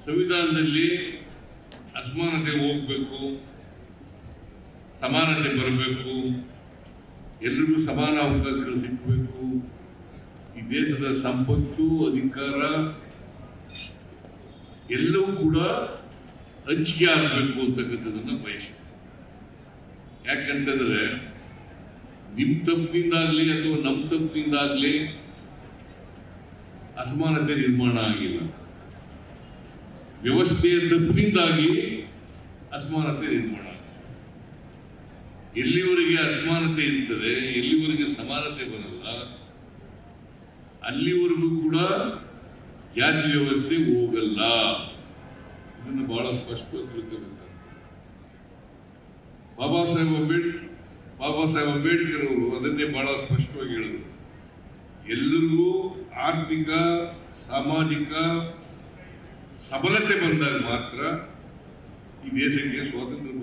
ಸಂವಿಧಾನದಲ್ಲಿ ಅಸಮಾನತೆ ಹೋಗಬೇಕು, ಸಮಾನತೆ ಬರಬೇಕು, ಎಲ್ರಿಗೂ ಸಮಾನ ಅವಕಾಶಗಳು ಸಿಗಬೇಕು, ಈ ದೇಶದ ಸಂಪತ್ತು, ಅಧಿಕಾರ ಎಲ್ಲವೂ ಕೂಡ ಹಂಚಿಕೆ ಆಗಬೇಕು ಅಂತಕ್ಕಂಥದ್ದನ್ನು ಬಯಸಿದೆ. ಯಾಕಂತಂದ್ರೆ ನಿಮ್ಮ ತಪ್ಪಿನಿಂದಾಗಲಿ ಅಥವಾ ನಮ್ಮ ತಪ್ಪಿನಿಂದಾಗಲಿ ಅಸಮಾನತೆ ನಿರ್ಮಾಣ ಆಗಿಲ್ಲ. ವ್ಯವಸ್ಥೆಯ ತಪ್ಪಿನಿಂದಾಗಿ ಅಸಮಾನತೆ ನಿರ್ಮಾಣ. ಎಲ್ಲಿವರೆಗೆ ಅಸಮಾನತೆ ಇರ್ತದೆ, ಎಲ್ಲಿವರೆಗೆ ಸಮಾನತೆ ಬರಲ್ಲ, ಅಲ್ಲಿವರೆಗೂ ಕೂಡ ಜಾತಿ ವ್ಯವಸ್ಥೆ ಹೋಗಲ್ಲ. ಇದನ್ನು ಬಹಳ ಸ್ಪಷ್ಟವಾಗಿ ತಿಳ್ಕೋಬೇಕಾಗ್ತದೆ. ಬಾಬಾ ಸಾಹೇಬ್ ಅಂಬೇಡ್ಕರ್ ಅವರು ಅದನ್ನೇ ಬಹಳ ಸ್ಪಷ್ಟವಾಗಿ ಹೇಳಿದರು. ಎಲ್ಲರಿಗೂ ಆರ್ಥಿಕ, ಸಾಮಾಜಿಕ ಸಬಲತೆ ಬಂದಾಗ ಮಾತ್ರ ಈ ದೇಶಕ್ಕೆ ಸ್ವಾತಂತ್ರ್ಯ